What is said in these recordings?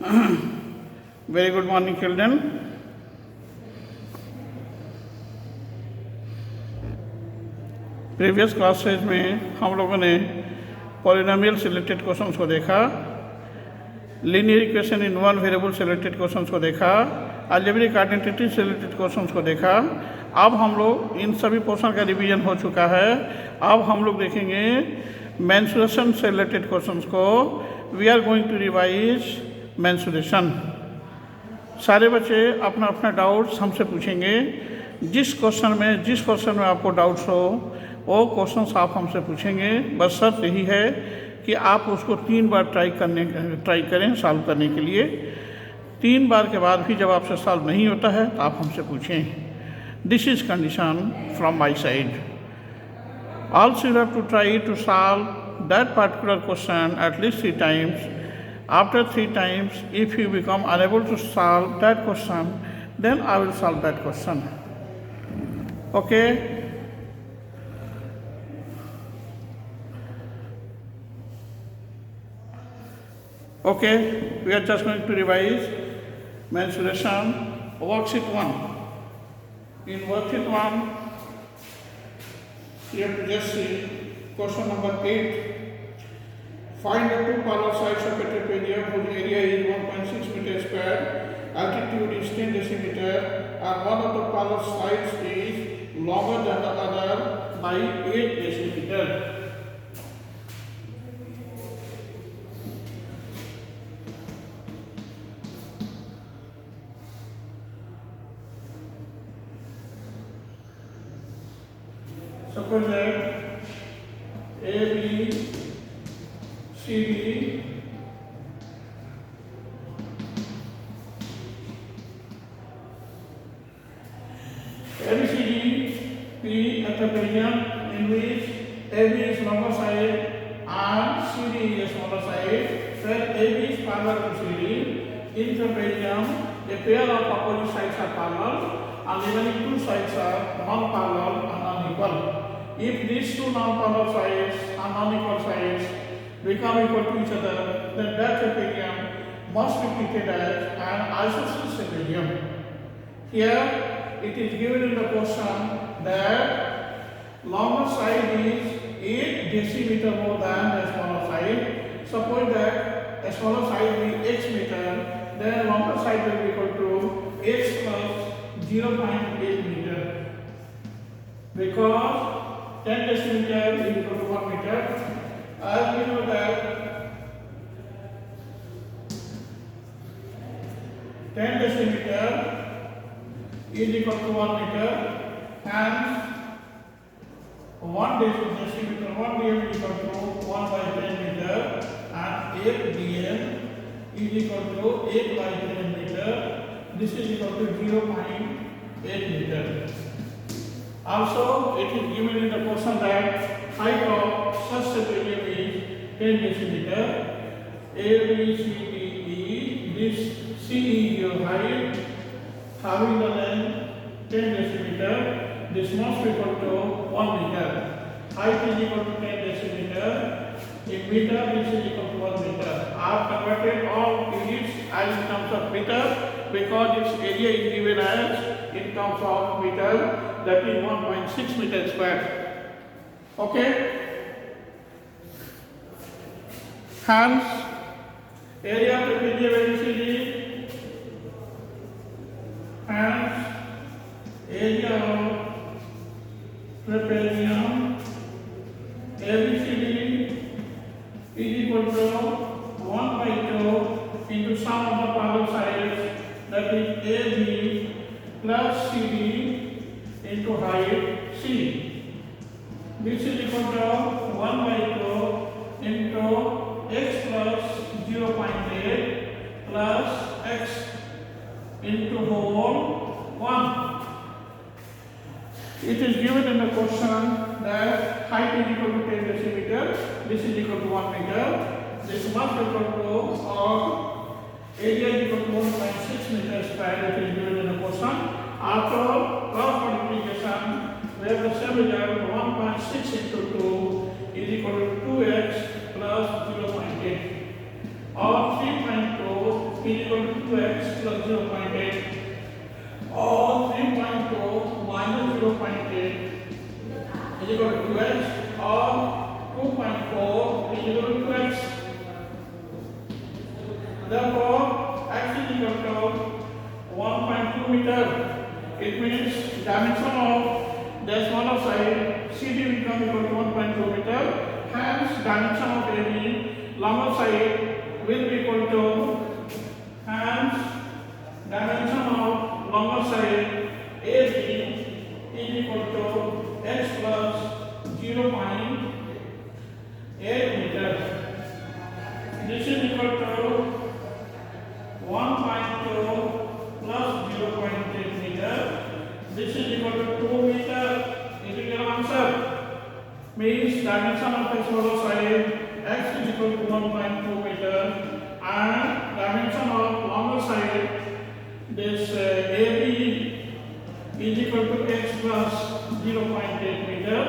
Very good morning children. Previous classes में हम लोगों ने पॉलिनोमियल से रिलेटेड क्वेश्चंस को देखा, linear equation in one variable से रिलेटेड क्वेश्चंस को देखा, अलजेब्रिक आइडेंटिटी से रिलेटेड क्वेश्चंस को देखा। अब हम लोग इन सभी पोर्शन का रिवीजन हो चुका है। अब हम लोग देखेंगे मेंसुरेशन से रिलेटेड क्वेश्चंस को। We are going to revise mensuration. सारे बच्चे अपना अपना डाउट्स हमसे पूछेंगे। जिस क्वेश्चन में आपको डाउट्स हो वो क्वेश्चंस आप हमसे पूछेंगे। बस शर्त यही है कि आप उसको 3 बार ट्राई करें सॉल्व करने के लिए। 3 बार के बाद भी जब आपसे सॉल्व नहीं होता है तो आप हमसे पूछें। This is condition from my side. Also you have to try to solve that particular question at least 3 times. After 3 times, if you become unable to solve that question, then I will solve that question. Okay? Okay, we are just going to revise mensuration worksheet 1. In worksheet 1, you have to just see question number 8. Find the 2 parallel sides of a trapezium whose area is 1.6 meters square, altitude is 10 decimeter, and one of the parallel sides is longer than the other by 8 decimeter. Suppose that A, B, CD ABCD P a trapezium in which AB is longer side and CD is smaller side, where AB is parallel to CD. In trapezium, a pair of opposite sides are parallel and remaining 2 sides are non-parallel and unequal. If these 2 non-parallel sides and unequal sides become equal to each other, then that trapezium must be treated as an isosceles trapezium. Here it is given in the question that longer side is 8 decimeter more than the smaller side. Suppose that a smaller side is x meter, then longer side will be equal to x plus 0.8 meter, because 10 decimeter is equal to 1 meter. As we know that 10 decimeter is equal to 1 meter, hence 1 decimeter, 1 dm is equal to 1 by 10 meter, and 8 dm is equal to 8 by 10 meter. This is equal to 0.8 meter. Also, it is given in the question that height of such trapezium is 10 decimeter. A, B, C, D, E. This C is your height, having the length 10 decimeter. This must be equal to 1 meter. Height is equal to 10 decimeter. In meter, this is equal to 1 meter. I have converted all units as in terms of meter because its area is given as in terms of meter, that is 1.6 meter square. Okay? Hence, area of trapezium ABCD, hence area of trapezium ABCD is equal to 1 by 2 into sum of the parallel sides, that is AB plus CD into height C. This is equal to 1 by 2 into x plus 0.8 plus x into whole 1. It is given in the question that height is equal to 10 decimeter, this is equal to 1 meter, this must be equal to area is equal to 1.6 meters square, it is given in the question. After cross multiplication, we have the same result 1.6 into 2 is equal to 2x plus 0.8. Or 3.2 is 1.2 meter. It means dimension of the smaller side CD will become equal to 1.2 meter. Hence dimension of AB longer side will be equal to, hence dimension of longer side AB is equal to x plus 0.8 meter. This is equal to 1.2 plus 0.8 meter. This is equal to 2 meter. It is your answer. Means dimension of the smaller side x is equal to 1.2 meter and dimension of longer side this AB is equal to x plus 0.8 meter.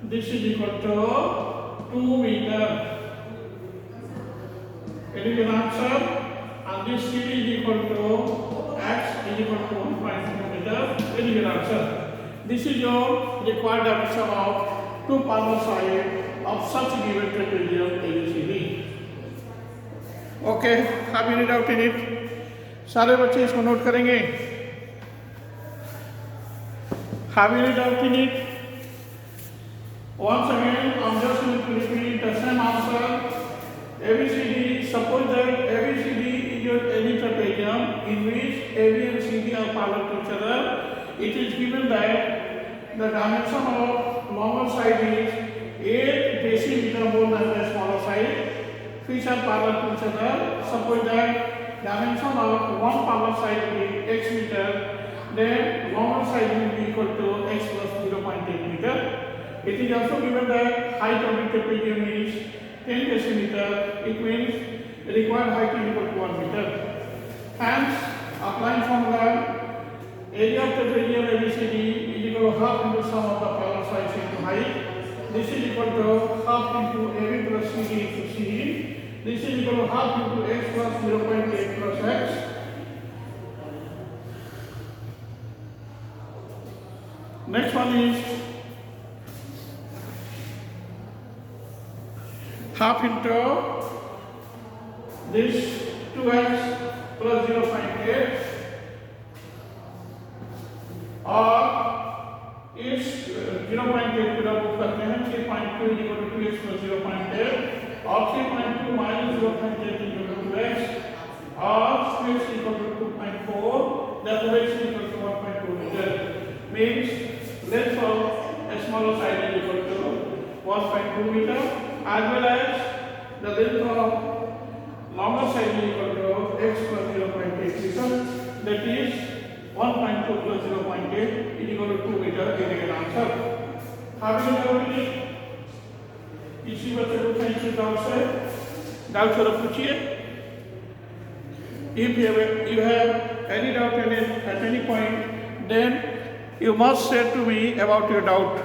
This is equal to 2 meter. It is an answer, and this CD is equal to x is equal to 1.2 meter. It is an answer. This is your required dimension of two parallel sides of such given trapezium ABCD. Okay, have you read out in it? सारे बच्चे इसको note करेंगे. Have you read out in it? Once again, I'm just going to repeat the same answer. ABCD, suppose that ABCD is your any trapezium in which AB and CD are parallel to each other. It is given that the dimension of longer side is 8 decimeter more than the smaller side, which are parallel to each other. Suppose that dimension of one parallel side is x meter, then longer side will be equal to x plus 0.8 meter. It is also given that height of the trapezium is 10 decimeter. It means required height is equal to 1 meter. Hence, applying formula, area of trapezium ABCD is equal to half into sum of the parallel sides into height. This is equal to half into AB plus CD into CD. This is equal to half into x plus 0.8 plus x. Next one is half into this 2x plus 0.8 और इस 0.8 को double करते हैं 3.2 is equal to 2x plus 0.8 और 3.2 minus 0.8 is equal to 2x और 2x is equal to 2.4, that x is equal to 1.2 meter. Means length of a smaller side is equal to 1.2 meter as well as the length of longer side is equal to x plus 0.8 meter. That is 1.2 plus 0.8 is equal to 2 meter. Getting an answer. Have you noted it? किसी बच्चे को कहीं से doubt जरा पूछिए. If you have any doubt at any point, then you must say to me about your doubt.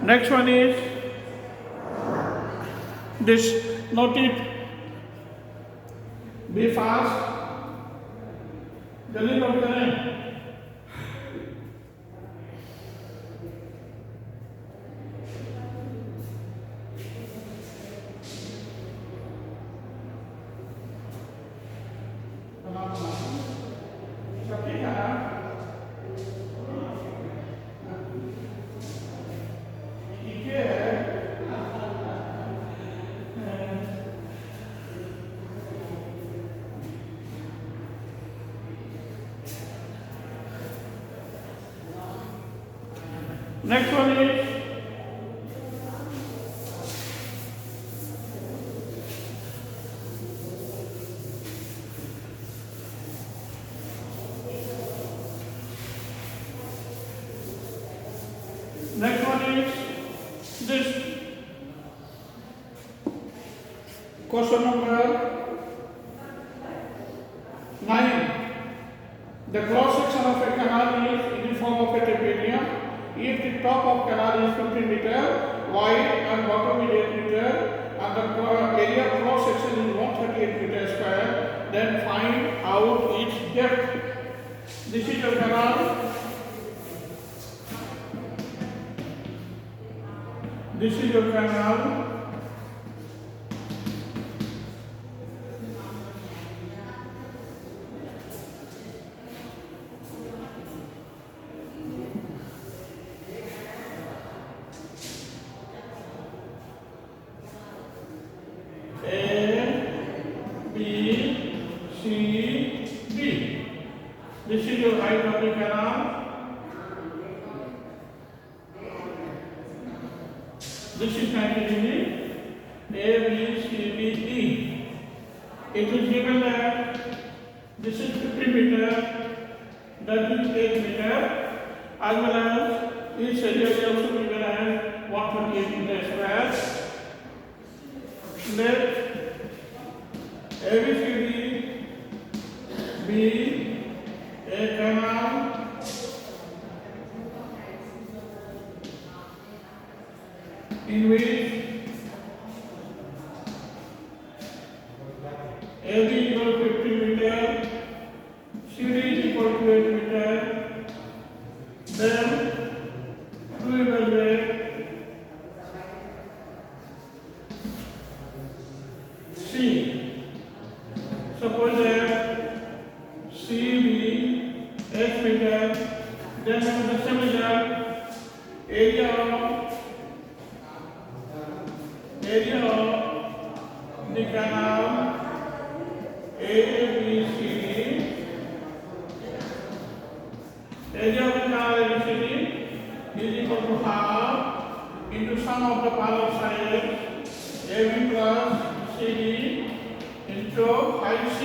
Next one is this. Note it. Be fast. जल्दी note करें. Next one is this question number 9. The cross section of a canal is in the form of a trapezium. If the top of canal is 15 meter wide and bottom is 8 meter and the area of cross section is 138 meter square, then find out its depth. This is your canal. This is your canal. This is 90 degree. A, B, C, D, E. It is given that this is 50 meter, that is 8 meter, as well as each area is also given as 128 meter square. Let ABCD be a canal in which AB equal to 50 meter, CD is equal to 8 meter, then to evaluate C. Suppose that CB 8 meter, then we have the same result, area of the canal ABCD, area of the canal ABCD is equal to half into sum of the parallel sides AB plus CD into height C.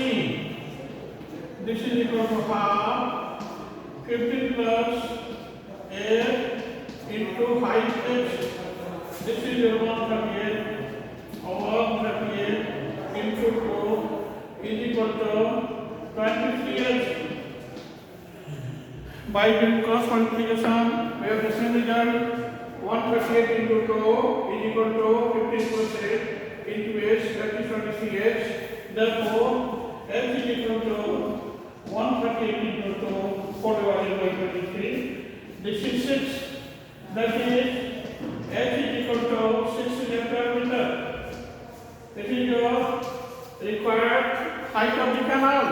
This is equal to half 15 plus 8 into height H. This is your 138 over 138 into 2 is equal to 23H. By doing cross multiplication, we have the same result. 138 into 2 is equal to 15 plus 8 into H, that is 23H. Therefore, H is equal to 138 into 2, 4 divided by 23. This is 6. That is H is equal to 6 centimeter. This is your required height of the canal.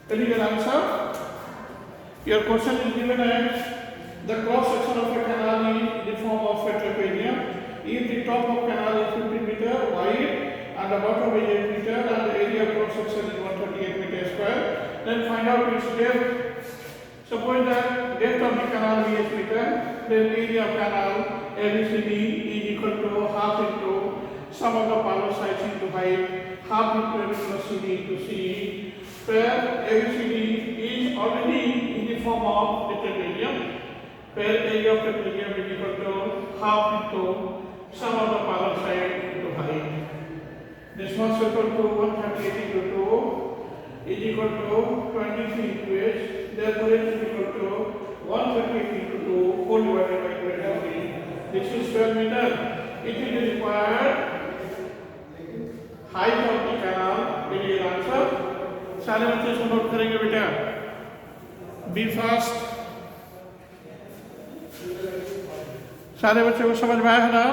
That is your answer. Your question is given as the cross section of a canal is in the form of a trapezium. If the top of canal is 50 meter wide and the bottom is 8 meter and the area of cross section is 138 meter square, then find out its depth. Suppose that depth of the canal is 8 meter, then area of canal ABCD is equal to half into sum of the parallel sides into height, half into AB plus CD into C, where ABCD is already in the form of the trapezium, where area of trapezium is equal to half into sum of the parallel side into height. This must equal to 138 into 2 is equal to 23 into H, therefore H is equal to 138 into 2 whole divided by 23. This is 12 meter. It is required height of the canal. It is answer. सारे बच्चे इसको note करेंगे बेटा. Be fast. सारे बच्चों को समझ में आया है ना?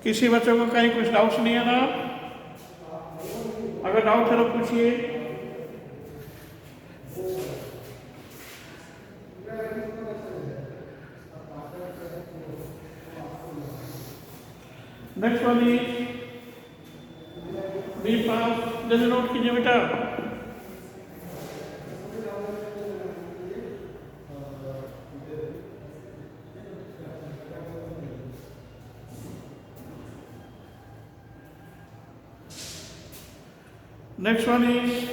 किसी बच्चों को कहीं कुछ डाउट्स नहीं है ना? अगर डाउट है तो पूछिए. Next one is be fast. जैसे नोट कीजिए बेटा. Next one is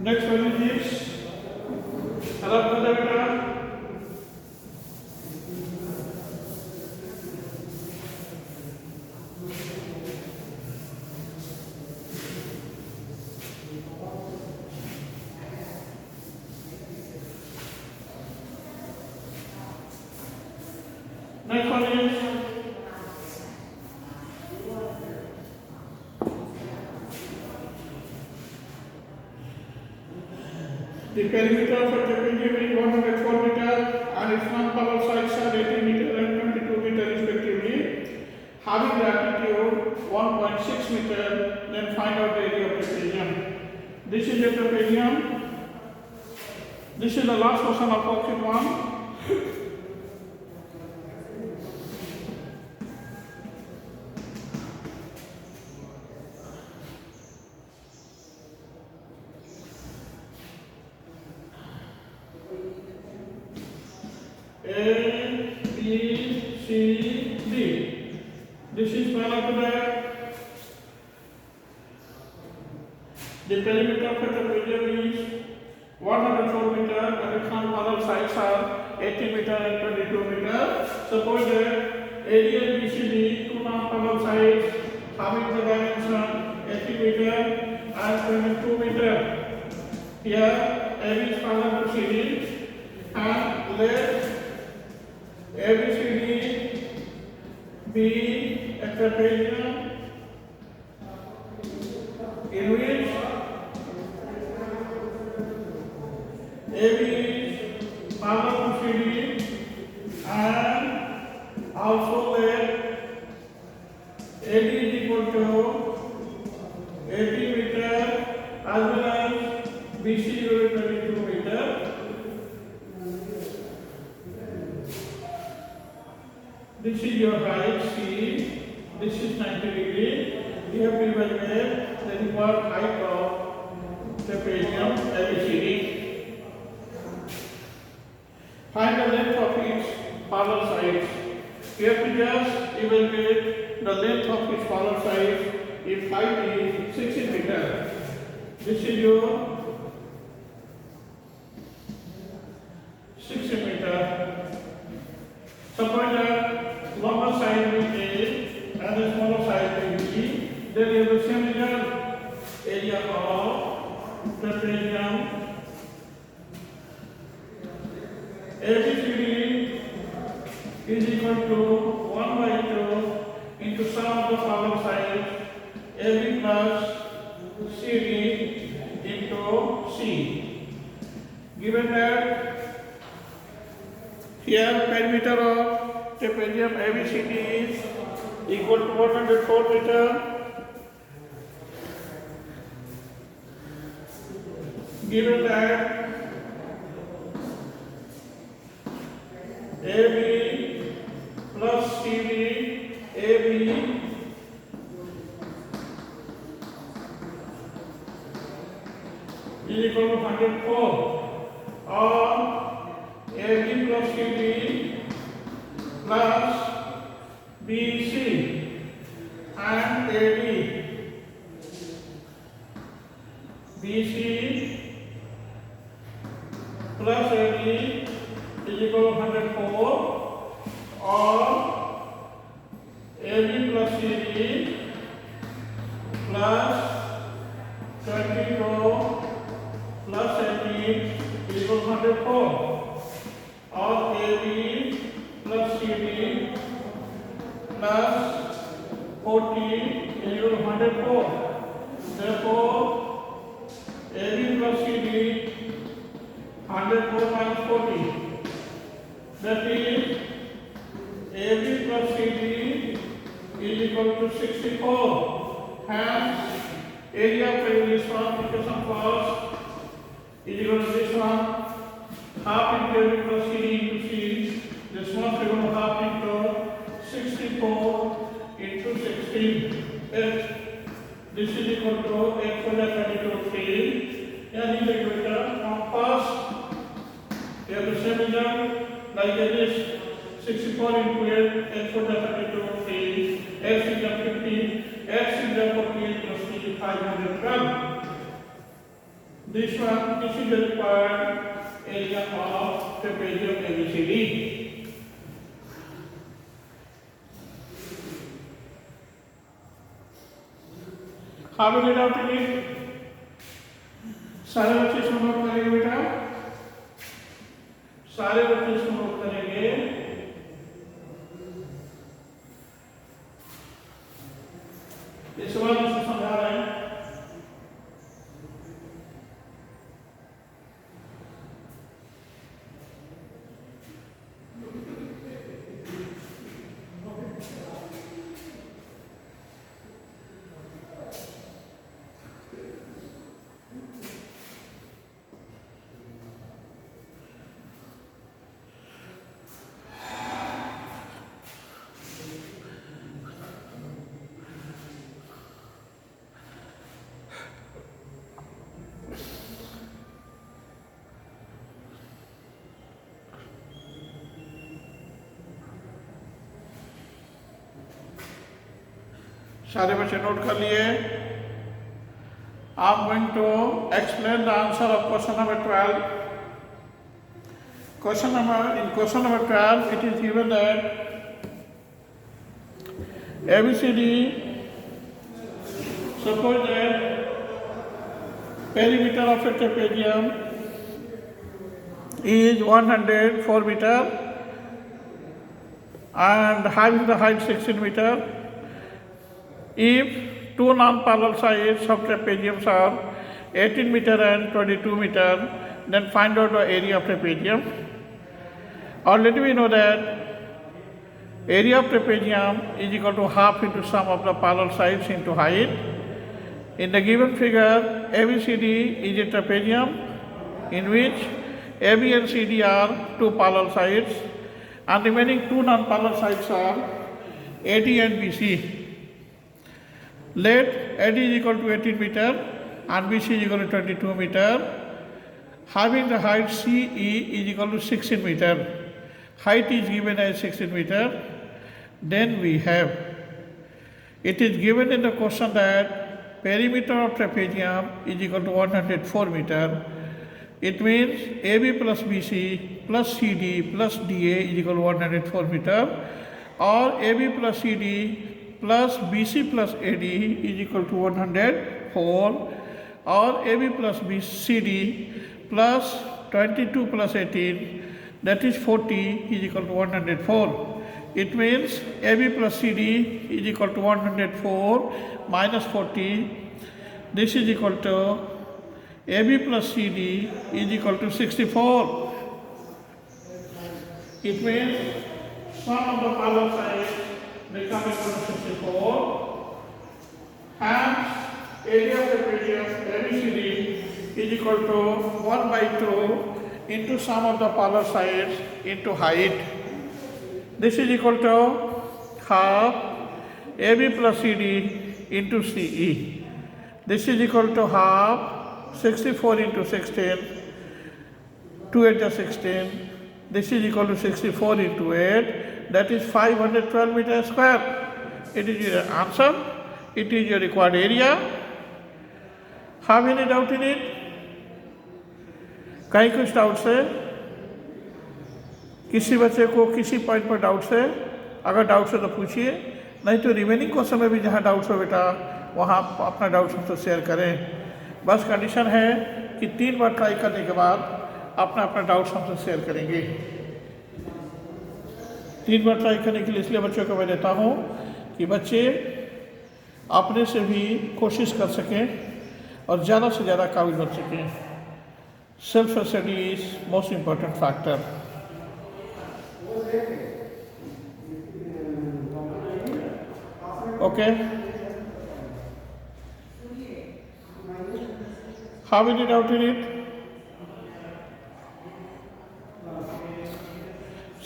next one is अलग कर दे बेटा. Next one is The perimeter of a trapezium is 104 meter and its non-parallel sides are 18 meter and 22 meter respectively. Having the altitude 1.6 meter, then find out the area of trapezium. This is the trapezium. This is the last question of option 1. A, B, C, D. This is parallel. The perimeter of a trapezium is 104 meter and its non-parallel sides are 80 meter and 22 meter. Suppose that area BCD, two non-parallel sides having the dimension 80 meter and 22 meter. Here AB is parallel to CD and let ABCD be a trapezium in which AB is parallel to CD and also let AD is equal to 80 meter as well as BC is 22 meter. This is your height C, this is 90 degree. You have to evaluate the required height of trapezium ABCD. Find the length of its parallel sides. You have to just evaluate the length of its parallel sides. If height is 60 meter, this is your 60 meter. Suppose that longer side will be A and the smaller side will be B. Then you have the same result. Area of trapezium ABCD is equal to 1 by 2 into sum of the parallel sides AB plus CD into C. Given that here perimeter of trapezium ABCD is equal to 104 meter. Given that AB plus CD, AB is equal to 104 or AB plus CD plus BC and AD. BC plus AD is equal to 104 or AB plus CD plus 22 plus 18 is equal to 104 or AB plus CD plus 40 is equal to 104. Therefore, AB plus CD 104 minus 40. That is AB plus CD is equal to 64. Hence, area of this one, equation first, is equal to this one, half into AB plus CD into C. This one is equal to half into 64 into 16. This is equal to 8 for the 22 3. And in the equator, from first, you have the same result like this 64 into 8, 8 for the 32 3, x is the 50, x is the 48 plus 3, 512. This is the required area of trapezium ABCD. How will it out to be? सारे बच्चे इसमें note करेंगे बेटा, सारे बच्चे इसमें note करेंगे। इस बार इसको समझा रहे हैं। सारे बच्चे नोट कर लिए. I'm going to explain the answer of question number 12. In question number 12, it is given that ABCD, suppose that perimeter of a trapezium is 104 meter and having the height 16 meter. If two non-parallel sides of trapeziums are 18 meter and 22 meter, then find out the area of trapezium. Already we know that area of trapezium is equal to half into sum of the parallel sides into height. In the given figure, ABCD is a trapezium in which AB and CD are two parallel sides and remaining two non-parallel sides are AD and BC. Let AD is equal to 18 meter and BC is equal to 22 meter. Having the height CE is equal to 16 meter. Height is given as 16 meter. Then we have, it is given in the question that perimeter of trapezium is equal to 104 meter. It means AB plus BC plus CD plus DA is equal to 104 meter, or AB plus CD plus BC plus AD is equal to 104, or AB plus BCD plus 22 plus 18, that is 40, is equal to 104. It means AB plus CD is equal to 104 minus 40. This is equal to AB plus CD is equal to 64. It means sum of the parallel sides become equal to 64. Hence, area of the trapezium ABCD is equal to 1 by 2 into sum of the parallel sides into height. This is equal to half AB plus CD into CE. This is equal to half 64 into 16, 2 8 is 16. This is equal to 64 into 8, that is 512 meters square. It is your answer. It is your required area. Have any doubt in it? कहीं कुछ doubt है? किसी बच्चे को किसी point पर doubts है? अगर डाउट्स है तो पूछिए, नहीं तो रिमेनिंग क्वेश्चन में भी जहाँ डाउट्स हो बेटा वहाँ अपना डाउट्स हमसे शेयर करें. बस कंडीशन है कि 3 बार ट्राई करने के बाद अपना अपना डाउट्स हमसे शेयर करेंगे. 3 बार ट्राई करने के लिए इसलिए बच्चों को मैं देता हूँ कि बच्चे अपने से भी कोशिश कर सकें और ज़्यादा से ज़्यादा काबिल बन सकें. Self study is most important factor. Okay. Have any doubt in it?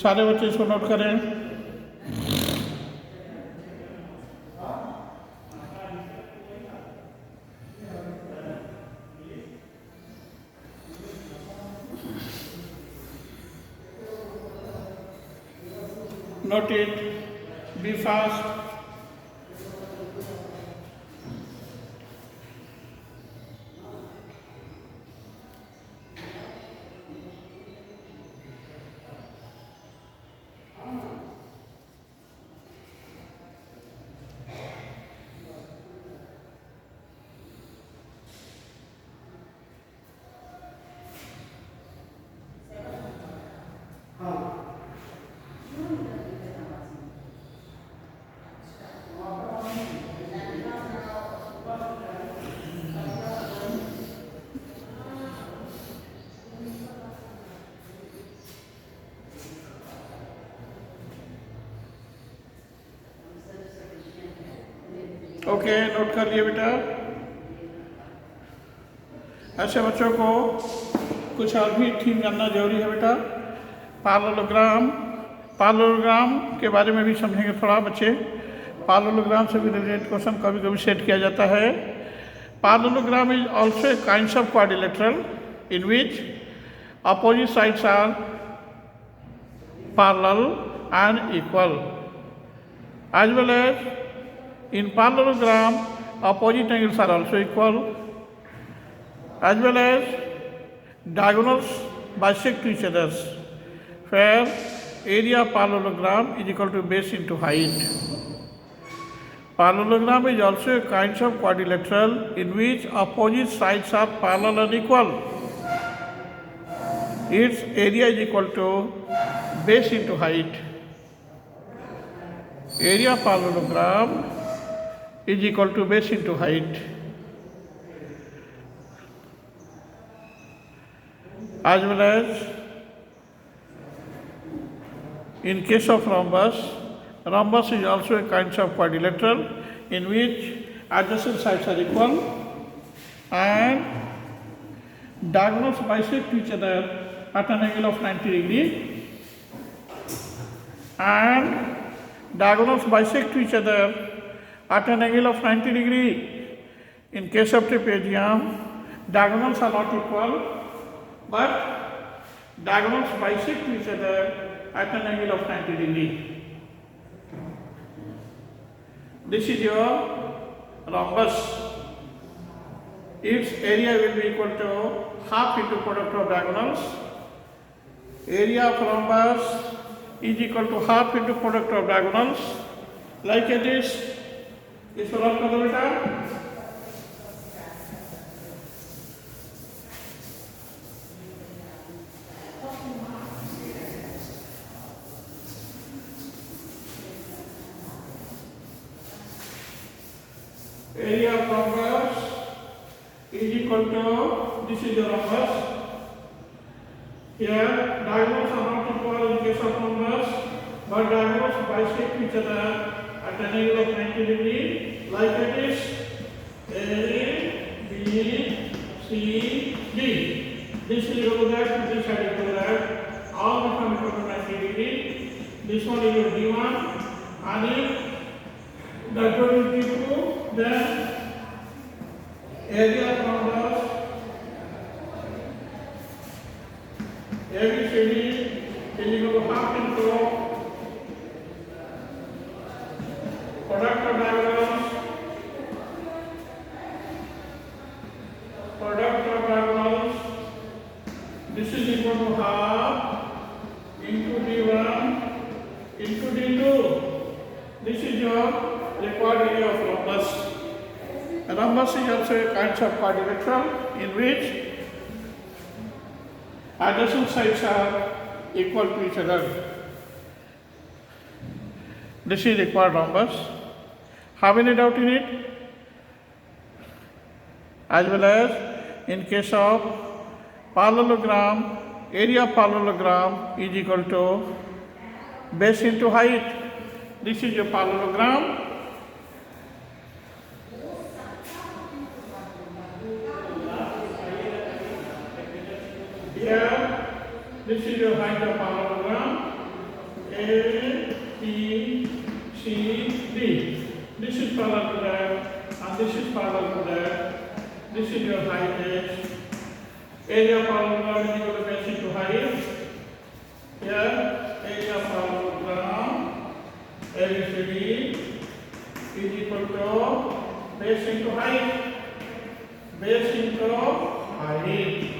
सारे बच्चे इसको नोट करें. Note it. Be fast. Okay, note कर लिए बेटा. ऐसे बच्चों को कुछ और भी थीम जानना जरूरी है बेटा. पैरेललोग्राम के बारे में भी समझेंगे थोड़ा बच्चे. पैरेललोग्राम से भी रिलेटेड क्वेश्चन कभी कभी सेट किया जाता है. Parallelogram is also a kind of quadrilateral in which opposite sides are parallel and equal as well as In parallelogram, opposite angles are also equal, as well as diagonals bisect to each other, where area of parallelogram is equal to base into height. Parallelogram is also a kind of quadrilateral in which opposite sides are parallel and equal. Its area is equal to base into height. Area of parallelogram is equal to base into height. As well as in case of rhombus, rhombus is also a kind of quadrilateral in which adjacent sides are equal and diagonals bisect each other at an angle of 90 degree, and diagonals bisect each other at an angle of 90 degree. In case of trapezium, diagonals are not equal, but diagonals bisect each other at an angle of 90 degree. This is your rhombus. Its area will be equal to half into product of diagonals. Area of rhombus is equal to half into product of diagonals. Like this, is solve कर दो बेटा. Area of rhombus is equal to, this is the rhombus. Here diagonals are not equal in case of rhombus, but diagonals bisect each other at an angle of 90 degree, like this. A, B, C, D. This is equal to that, this side equal to that. All become equal to 90 degree. This one is your D1, and if that one is D2, then area of rhombus ABCD is equal to half into product of diagonals, this is equal to half into D1 into D2. This is your required area of rhombus. Rhombus is also a kind of quadrilateral in which adjacent sides are equal to each other. This is required rhombus. Have any doubt in it? As well as in case of parallelogram, area of parallelogram is equal to base into height. This is your parallelogram. Here, this is your height of parallelogram. A, B, C, D. This is parallel to that, and this is parallel to that. This is your height is. Area of parallelogram is equal to base into height. Here, area of parallelogram, ABCD, is equal to base into height. Base into height.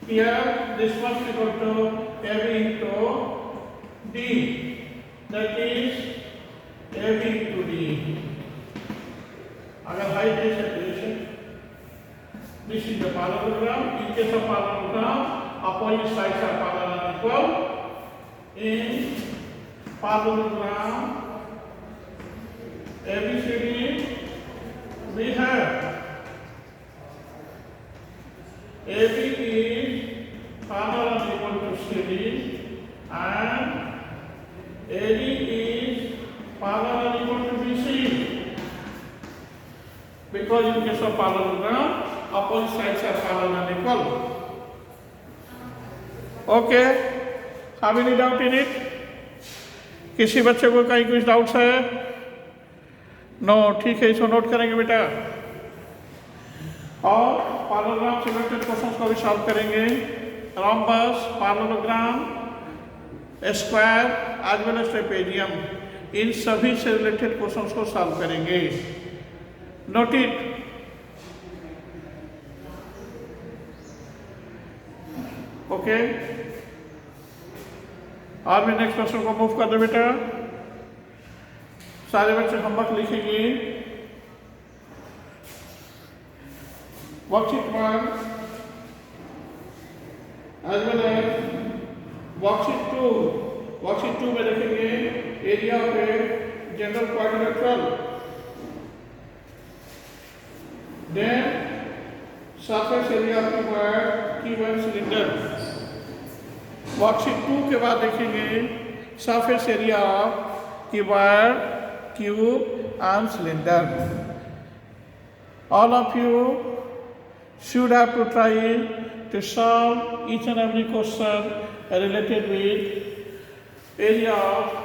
Here, this must be equal to AB into D. That is AB into D. अगर height is separation, this is the parallelogram. In case of parallelogram, opposite sides are parallel and equal. In parallelogram ABCD, we have AB is parallel and equal to CD, and AD is parallel and equal to BC. Because in case of parallelogram, opposite sides are parallel and equal. Okay, have any doubt in it? किसी बच्चे को कहीं कुछ doubts है? No, ठीक है, इसको note करेंगे बेटा. और पैरेललोग्राम से रिलेटेड क्वेश्चंस को भी सॉल्व करेंगे. Rhombus, parallelogram, square, as well as trapezium. इन सभी से रिलेटेड क्वेश्चंस को सॉल्व करेंगे। Note it. ओके, और मैं नेक्स्ट क्वेश्चन को मूव कर दो बेटा। सारे बच्चे होमवर्क लिखेंगे। Worksheet 1 as well as worksheet 2। Worksheet 2 में देखेंगे area of a general quadrilateral, then surface area of cube cylinder. Worksheet 2 के बाद देखेंगे surface area of cube and cylinder. All of you should have to try to solve each and every question related with area of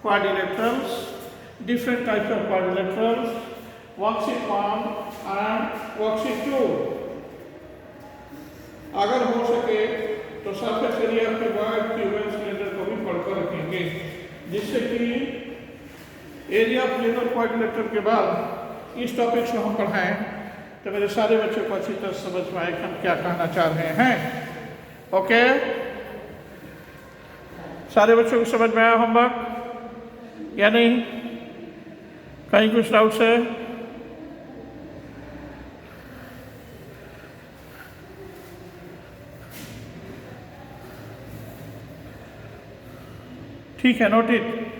quadrilaterals, different types of quadrilaterals, worksheet 1 and worksheet 2. अगर हो सके तो surface area के बाद cube and cylinder को भी पढ़कर रखेंगे, जिससे कि एरिया ऑफ प्लेनर क्वाड्रिलेटरल के बाद इस टॉपिक को हम पढ़ाएं तो मेरे सारे बच्चों को अच्छी तरह समझ में आए कि हम क्या कहना चाह रहे हैं। ओके, सारे बच्चों को समझ में आया होमवर्क या नहीं? कहीं कुछ डाउट्स है? ठीक है, नोट इट।